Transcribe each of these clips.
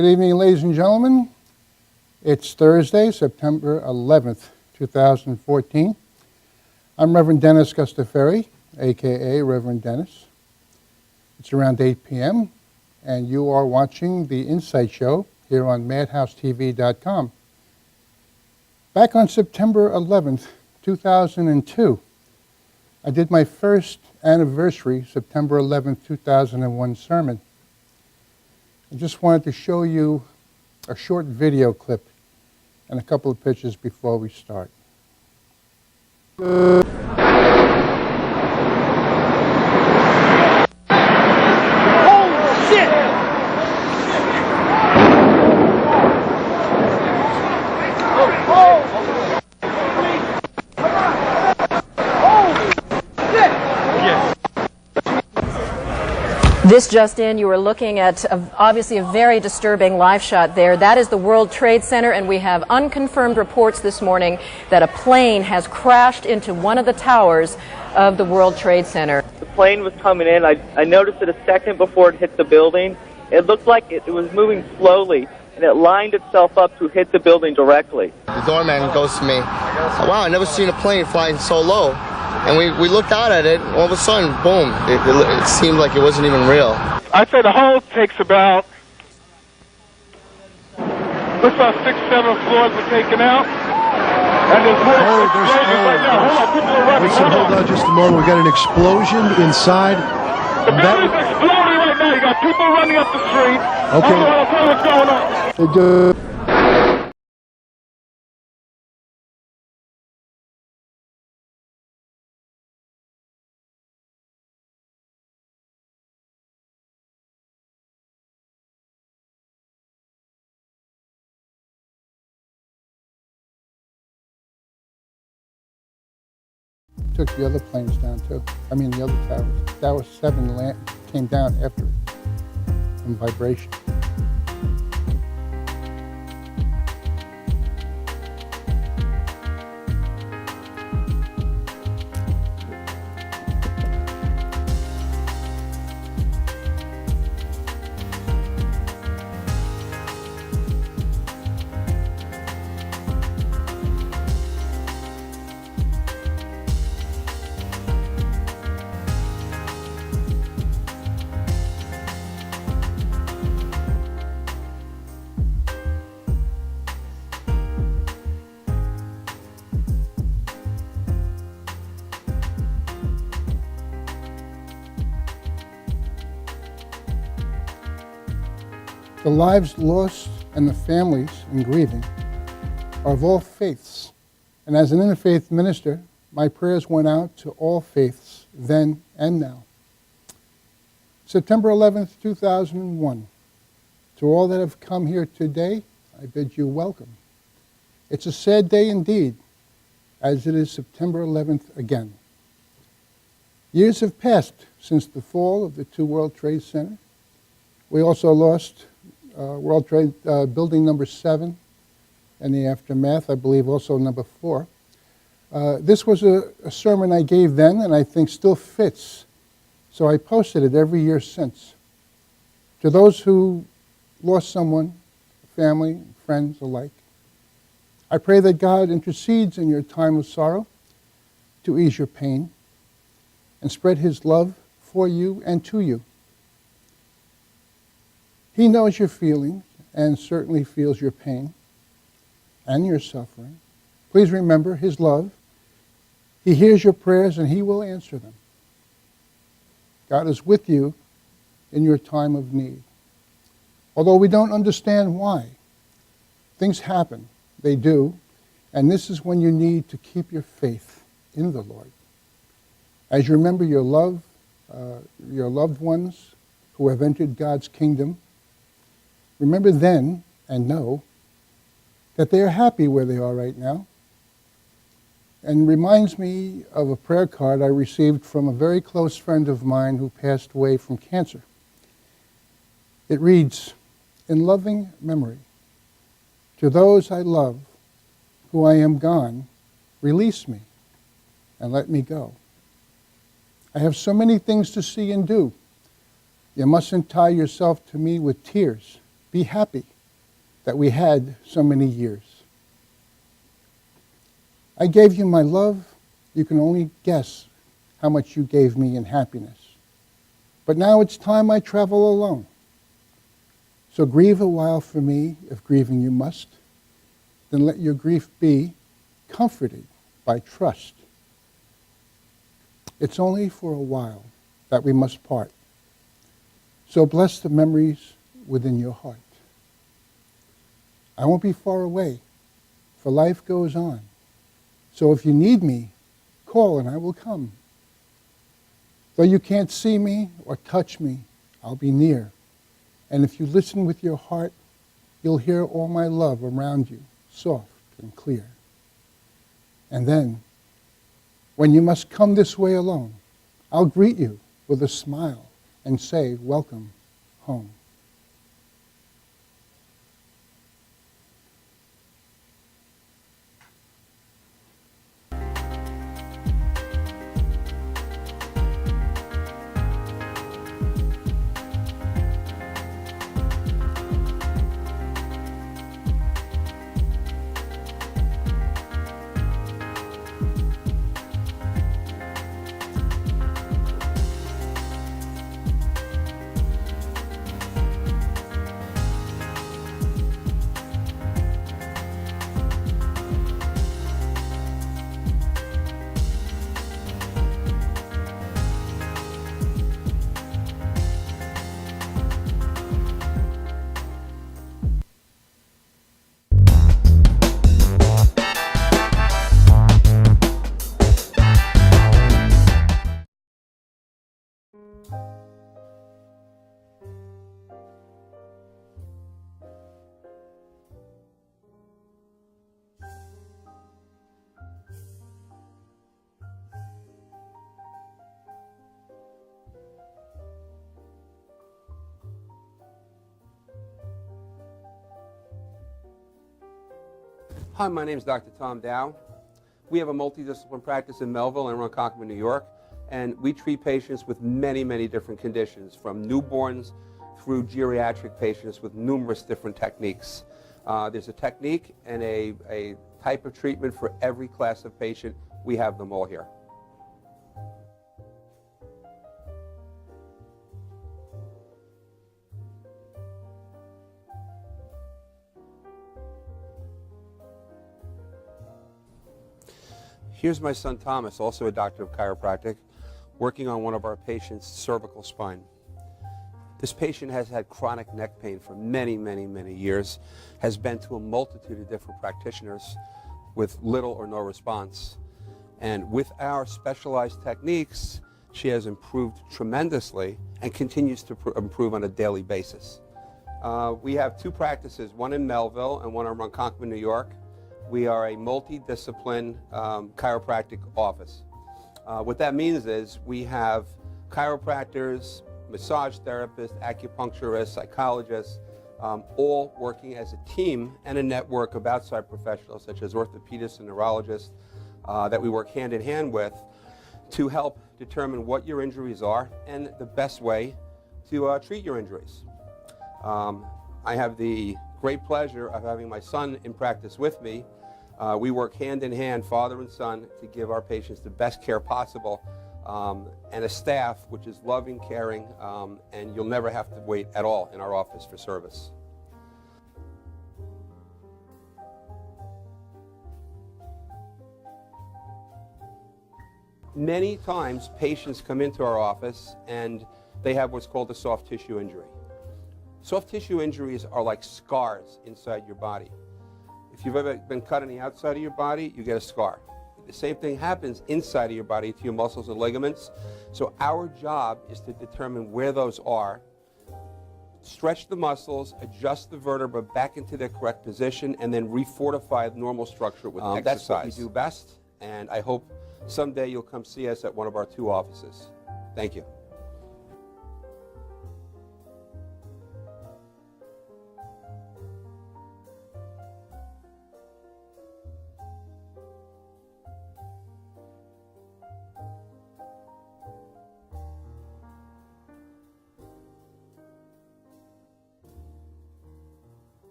Good evening, ladies and gentlemen. It's Thursday, September 11th, 2014. I'm Reverend Dennis Gustaferi, a.k.a. Reverend Dennis. It's around 8 p.m., and you are watching The Insight Show here on MadhouseTV.com. Back on September 11th, 2002, I did my first anniversary, September 11th, 2001 sermon. I just wanted to show you a short video clip and a couple of pictures before we start. This just in, you are looking at obviously a very disturbing live shot there. That is the World Trade Center, and we have unconfirmed reports this morning that a plane has crashed into one of the towers of the World Trade Center. The plane was coming in. I noticed it a second before it hit the building. It looked like it was moving slowly, and it lined itself up to hit the building directly. The doorman goes to me, "Wow, I never seen a plane flying so low." And we looked out at it, all of a sudden, boom, it seemed like it wasn't even real. I'd say the whole takes about, looks like 6-7 floors were taken out. And there's more explosions right now. Hold on, people are running. Listen, hold on just a moment. We got an explosion inside. The building's exploding right now. You got people running up the street. Okay. I'll tell you what's going on. Took the other planes down too. I mean the other towers. Tower 7 came down after it from vibration. The lives lost and the families in grieving are of all faiths. And as an interfaith minister, my prayers went out to all faiths then and now. September 11th, 2001. To all that have come here today, I bid you welcome. It's a sad day indeed, as it is September 11th again. Years have passed since the fall of the two World Trade Center. We also lost World Trade Building number 7 and the aftermath, I believe also number 4. This was a sermon I gave then and I think still fits, so I posted it every year since. To those who lost someone, family, friends alike, I pray that God intercedes in your time of sorrow to ease your pain and spread His love for you and to you. He knows your feelings and certainly feels your pain and your suffering. Please remember His love. He hears your prayers and He will answer them. God is with you in your time of need. Although we don't understand why, things happen. They do. And this is when you need to keep your faith in the Lord. As you remember your loved ones who have entered God's kingdom, remember then and know that they are happy where they are right now. And reminds me of a prayer card I received from a very close friend of mine who passed away from cancer. It reads, "In loving memory, to those I love, who I am gone, release me and let me go. I have so many things to see and do. You mustn't tie yourself to me with tears. Be happy. that we had so many years. I gave you my love. You can only guess how much you gave me in happiness. But now it's time I travel alone. So grieve a while for me, if grieving you must. Then let your grief be comforted by trust. It's only for a while that we must part. So bless the memories within your heart. I won't be far away, for life goes on. So if you need me, call and I will come. Though you can't see me or touch me, I'll be near. And if you listen with your heart, you'll hear all my love around you, soft and clear. And then, when you must come this way alone, I'll greet you with a smile and say, welcome home. Hi, my name is Dr. Tom Dow. We have a multidisciplinary practice in Melville and Ronkonkoma, New York, and we treat patients with many, many different conditions, from newborns through geriatric patients with numerous different techniques. There's a technique and a type of treatment for every class of patient. We have them all here. Here's my son Thomas, also a doctor of chiropractic, working on one of our patients' cervical spine. This patient has had chronic neck pain for many, many, many years, has been to a multitude of different practitioners with little or no response. And with our specialized techniques, she has improved tremendously and continues to improve on a daily basis. We have two practices, one in Melville and one in Ronkonkoma, New York. We are a multidiscipline chiropractic office. What that means is we have chiropractors, massage therapists, acupuncturists, psychologists, all working as a team and a network of outside professionals such as orthopedists and neurologists that we work hand in hand with to help determine what your injuries are and the best way to treat your injuries. I have the great pleasure of having my son in practice with me. We work hand in hand, father and son, to give our patients the best care possible, and a staff which is loving, caring, and you'll never have to wait at all in our office for service. Many times patients come into our office and they have what's called a soft tissue injury. Soft tissue injuries are like scars inside your body. If you've ever been cut on the outside of your body, you get a scar. The same thing happens inside of your body to your muscles and ligaments. So our job is to determine where those are, stretch the muscles, adjust the vertebra back into their correct position, and then refortify the normal structure with exercise. That's what we do best, and I hope someday you'll come see us at one of our two offices. Thank you.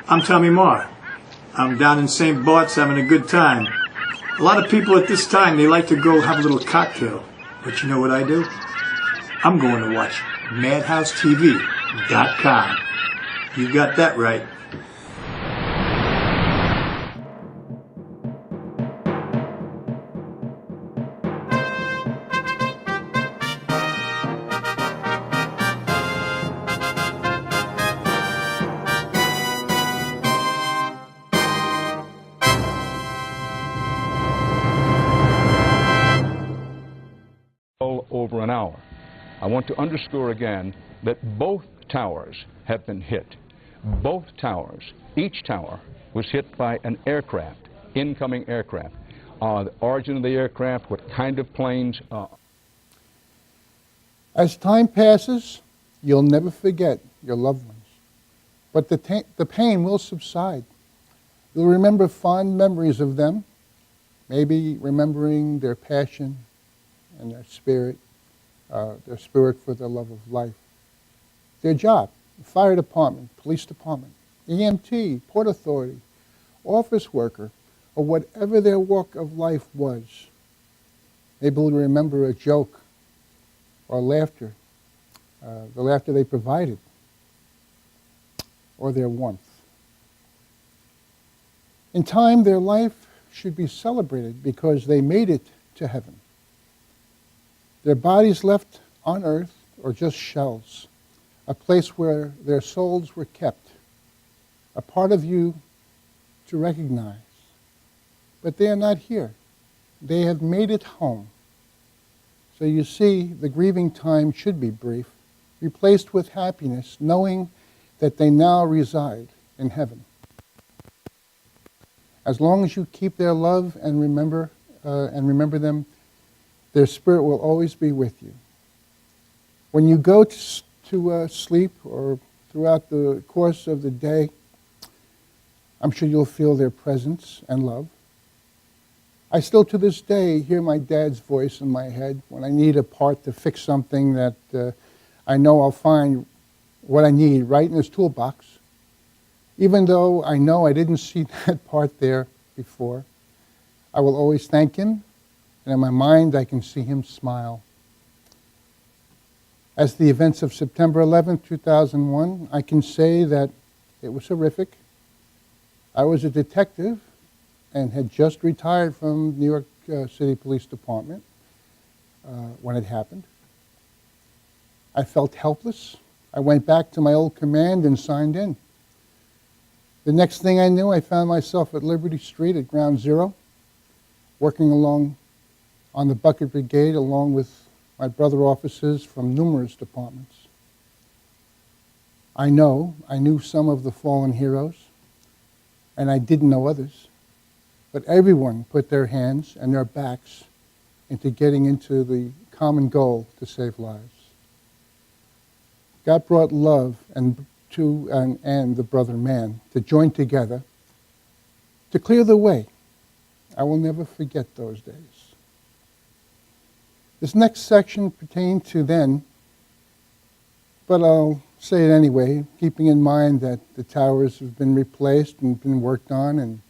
I'm Tommy Marr. I'm down in St. Bart's having a good time. A lot of people at this time, they like to go have a little cocktail. But you know what I do? I'm going to watch MadhouseTV.com. You got that right. Over an hour. I want to underscore again that both towers have been hit. Both towers, each tower was hit by an aircraft, incoming aircraft. The origin of the aircraft, what kind of planes. As time passes, you'll never forget your loved ones. But the pain will subside. You'll remember fond memories of them, maybe remembering their passion and their spirit for the love of life. Their job, the fire department, police department, EMT, Port Authority, office worker, or whatever their walk of life was. Maybe they'll remember a joke or laughter, the laughter they provided, or their warmth. In time, their life should be celebrated because they made it to heaven. Their bodies left on earth are just shells, a place where their souls were kept, a part of you to recognize. But they are not here. They have made it home. So you see, the grieving time should be brief, replaced with happiness, knowing that they now reside in heaven. As long as you keep their love and remember them, their spirit will always be with you. When you go to sleep or throughout the course of the day, I'm sure you'll feel their presence and love. I still to this day hear my dad's voice in my head when I need a part to fix something that I know I'll find what I need right in his toolbox. Even though I know I didn't see that part there before, I will always thank him. And in my mind, I can see him smile. As the events of September 11, 2001, I can say that it was horrific. I was a detective and had just retired from New York City Police Department when it happened. I felt helpless. I went back to my old command and signed in. The next thing I knew, I found myself at Liberty Street at Ground Zero, working along on the Bucket Brigade along with my brother officers from numerous departments. I knew some of the fallen heroes, and I didn't know others, but everyone put their hands and their backs into getting into the common goal to save lives. God brought love and the brother man to join together to clear the way. I will never forget those days. This next section pertained to then, but I'll say it anyway, keeping in mind that the towers have been replaced and been worked on, and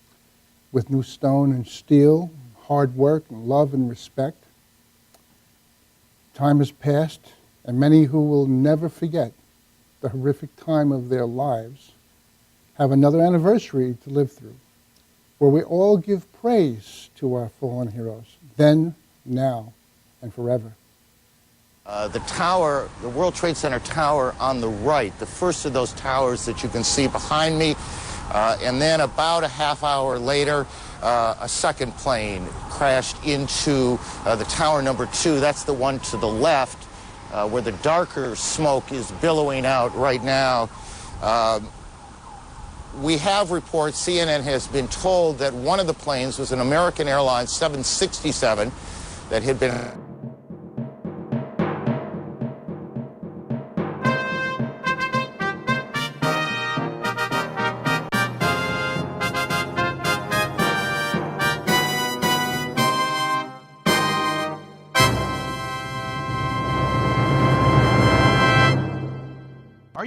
with new stone and steel, hard work and love and respect. Time has passed, and many who will never forget the horrific time of their lives have another anniversary to live through, where we all give praise to our fallen heroes, then, now, and forever. The tower, the World Trade Center tower on the right, the first of those towers that you can see behind me, and then about a half hour later, a second plane crashed into the tower number 2. That's the one to the left, where the darker smoke is billowing out right now. We have reports, CNN has been told that one of the planes was an American Airlines 767 that had been...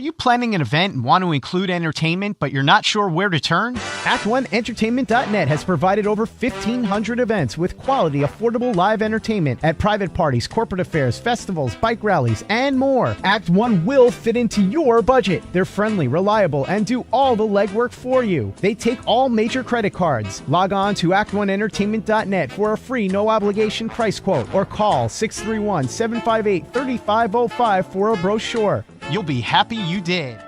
you planning an event and want to include entertainment, but you're not sure where to turn? Act1Entertainment.net has provided over 1,500 events with quality, affordable live entertainment at private parties, corporate affairs, festivals, bike rallies, and more. Act 1 will fit into your budget. They're friendly, reliable, and do all the legwork for you. They take all major credit cards. Log on to Act1Entertainment.net for a free, no-obligation price quote or call 631-758-3505 for a brochure. You'll be happy you did.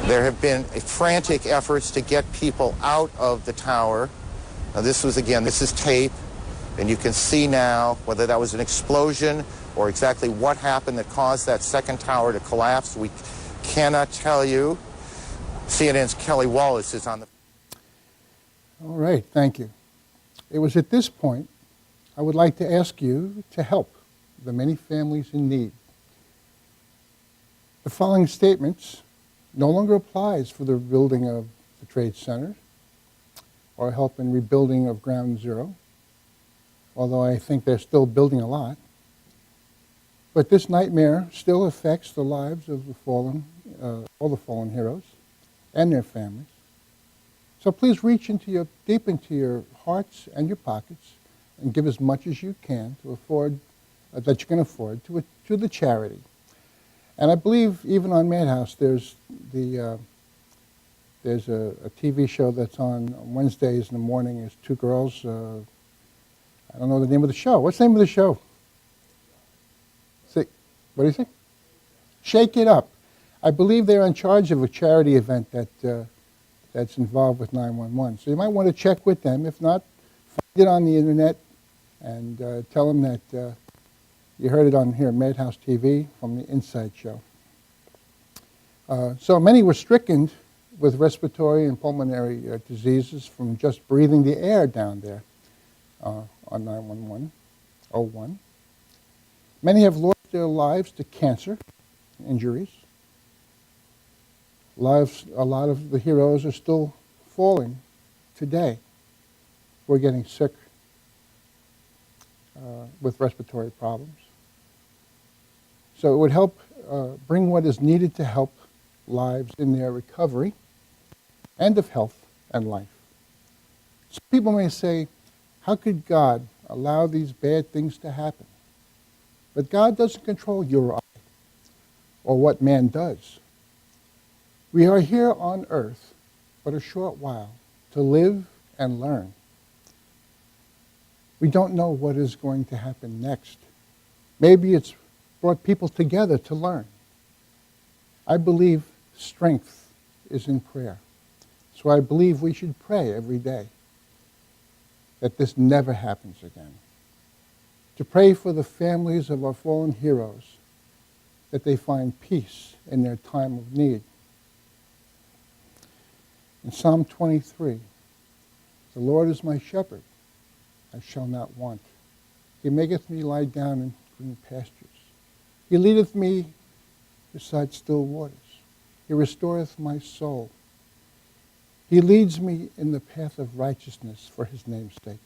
There have been frantic efforts to get people out of the tower. Now this is tape, and you can see now whether that was an explosion or exactly what happened that caused that second tower to collapse. We cannot tell you. CNN's Kelly Wallace is on the... All right, thank you. It was at this point I would like to ask you to help the many families in need. The following statements no longer applies for the rebuilding of the Trade Center or help in rebuilding of Ground Zero, although I think they're still building a lot. But this nightmare still affects the lives of the fallen, all the fallen heroes and their families. So please reach deep into your hearts and your pockets and give as much as you can to afford, that you can afford to the charity. And I believe even on Madhouse there's a TV show that's on Wednesdays in the morning. There's two girls. I don't know the name of the show. What's the name of the show? What do you think? Shake It Up. I believe they're in charge of a charity event that's involved with 911. So you might want to check with them. If not, find it on the internet and tell them that you heard it on here, Madhouse TV, from the Inside Show. So many were stricken with respiratory and pulmonary diseases from just breathing the air down there on 911-01. Many have lost their lives to cancer injuries. A lot of the heroes are still falling today. We're getting sick with respiratory problems. So it would help bring what is needed to help lives in their recovery and of health and life. Some people may say, how could God allow these bad things to happen? But God doesn't control your eye or what man does. We are here on earth but a short while to live and learn. We don't know what is going to happen next. Maybe it's brought people together to learn. I believe strength is in prayer. So I believe we should pray every day that this never happens again. To pray for the families of our fallen heroes, that they find peace in their time of need. In Psalm 23, the Lord is my shepherd, I shall not want. He maketh me lie down in green pastures. He leadeth me beside still waters. He restoreth my soul. He leads me in the path of righteousness for his name's sake.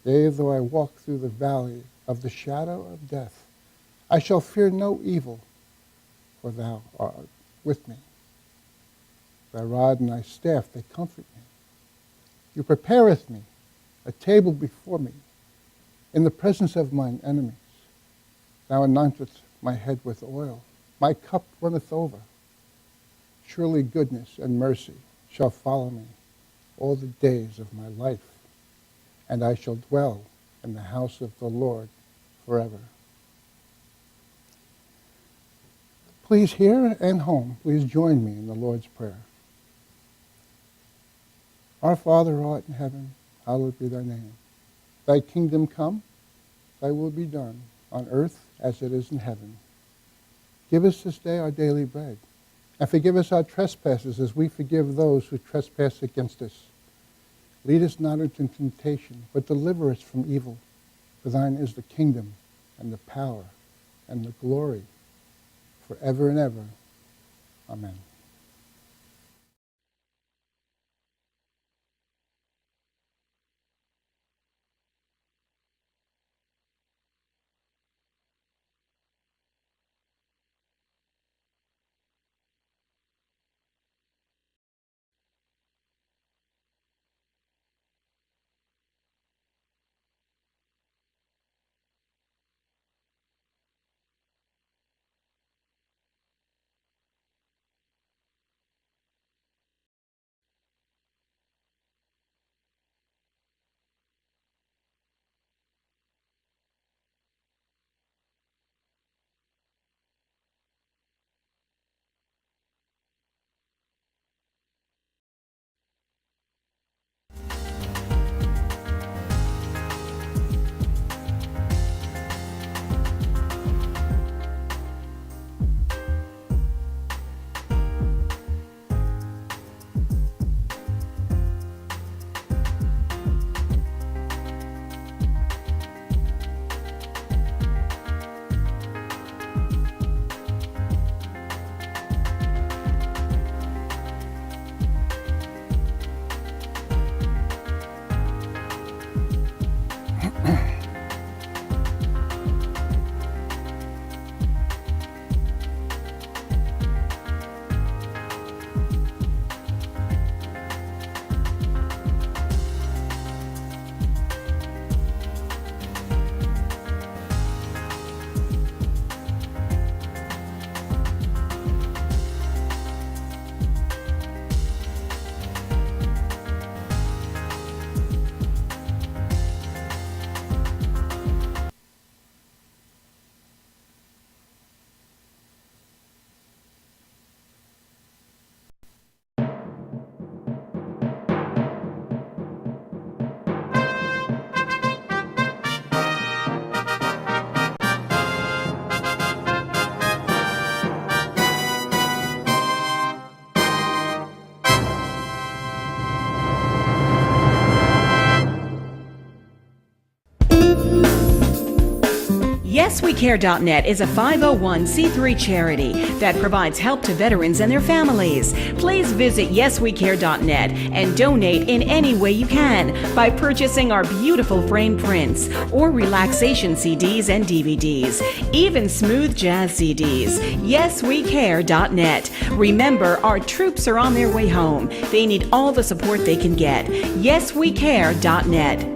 Yea, though I walk through the valley of the shadow of death, I shall fear no evil, for thou art with me. Thy rod and thy staff, they comfort me. You prepareth me a table before me in the presence of mine enemies. Thou anointest my head with oil. My cup runneth over. Surely goodness and mercy shall follow me all the days of my life, and I shall dwell in the house of the Lord forever. Please, here and home, please join me in the Lord's Prayer. Our Father who art in heaven, hallowed be thy name. Thy kingdom come, thy will be done, on earth as it is in heaven. Give us this day our daily bread, and forgive us our trespasses as we forgive those who trespass against us. Lead us not into temptation, but deliver us from evil. For thine is the kingdom, and the power, and the glory, forever and ever. Amen. YesWeCare.net is a 501c3 charity that provides help to veterans and their families. Please visit YesWeCare.net and donate in any way you can by purchasing our beautiful framed prints or relaxation CDs and DVDs, even smooth jazz CDs. YesWeCare.net. Remember, our troops are on their way home. They need all the support they can get. YesWeCare.net.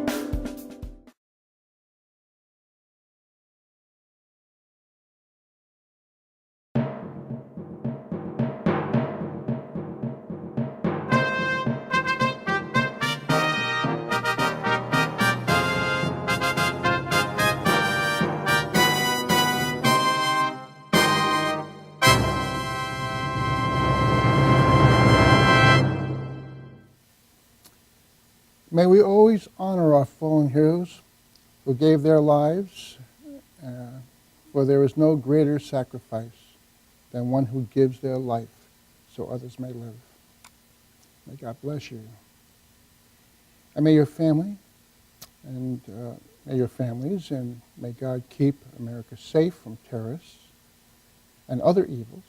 May we always honor our fallen heroes who gave their lives, for there is no greater sacrifice than one who gives their life so others may live. May God bless you. And may your family and may your families, and may God keep America safe from terrorists and other evils.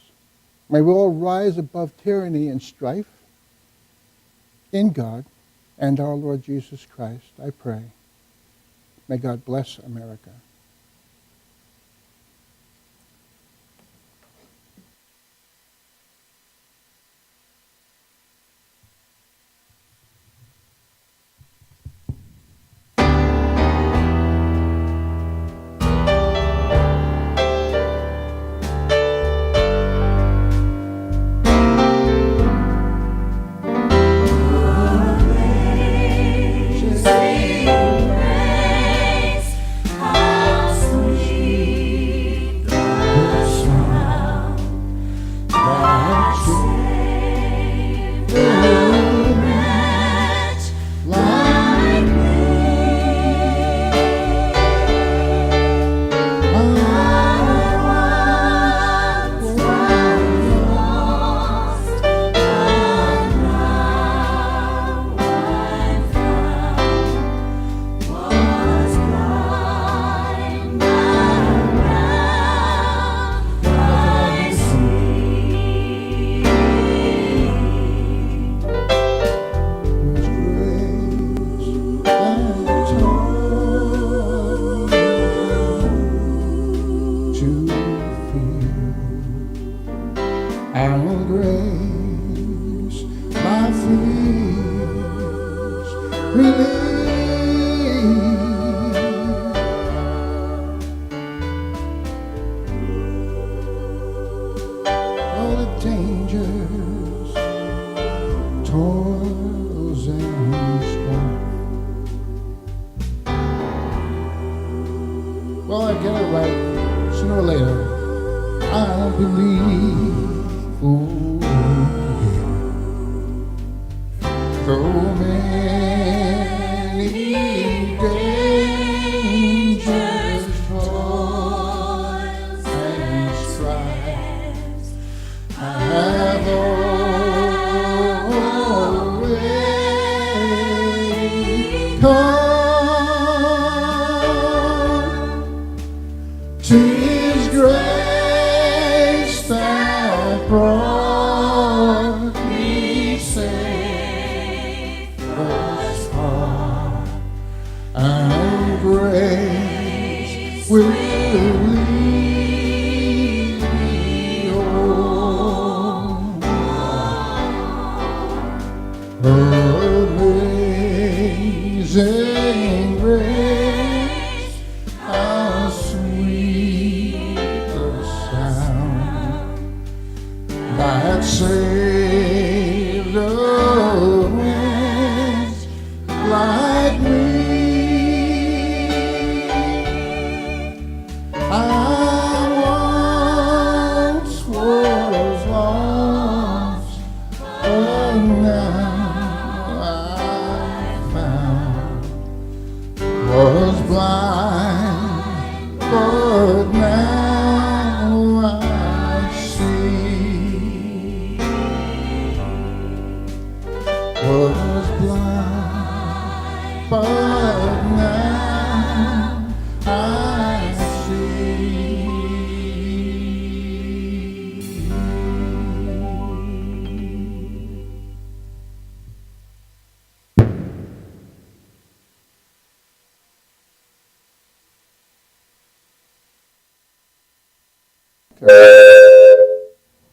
May we all rise above tyranny and strife in God and our Lord Jesus Christ, I pray. May God bless America.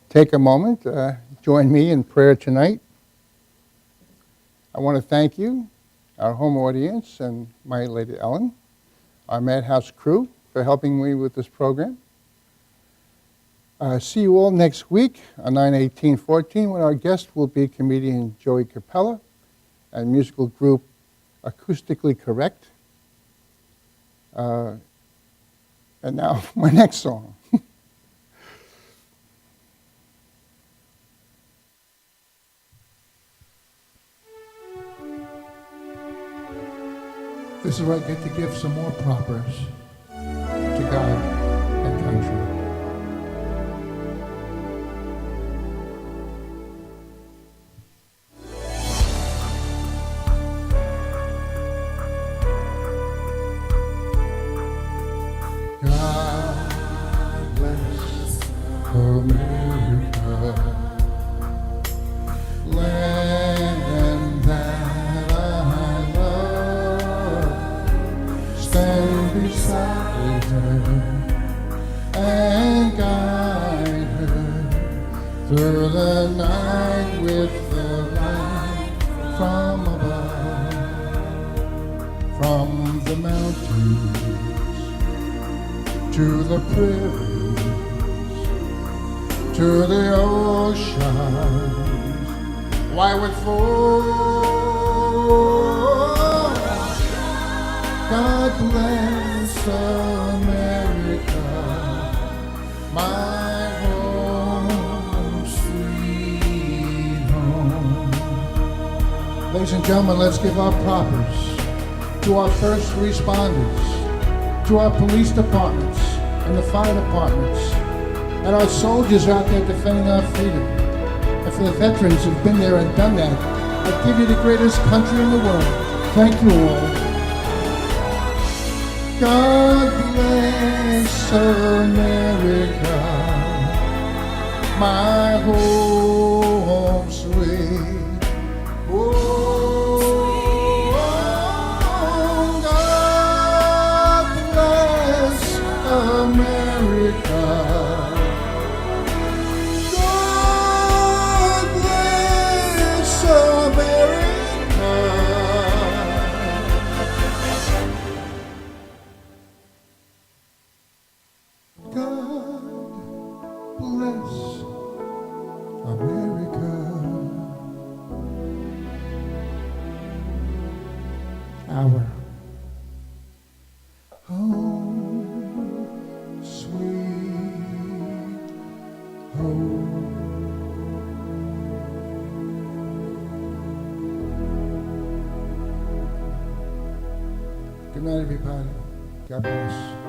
Take a moment, join me in prayer tonight. I want to thank you, our home audience, and my Lady Ellen, our Madhouse crew, for helping me with this program. See you all next week on 9/18/14, when our guest will be comedian Joey Capella and musical group Acoustically Correct. And now, my next song. This is where I get to give some more propers to God and country. through the night with the light from above, from the mountains to the prairies, to the oceans, why would fall? God bless America, my home, sweet home. Ladies and gentlemen, let's give our propers to our first responders, to our police departments and the fire departments, and our soldiers out there defending our freedom. And for the veterans who've been there and done that, I give you the greatest country in the world. Thank you all. God bless America, my home sweet. Oh, God bless America. God bless America. God bless America. Our home, sweet home. Good night, everybody. God bless.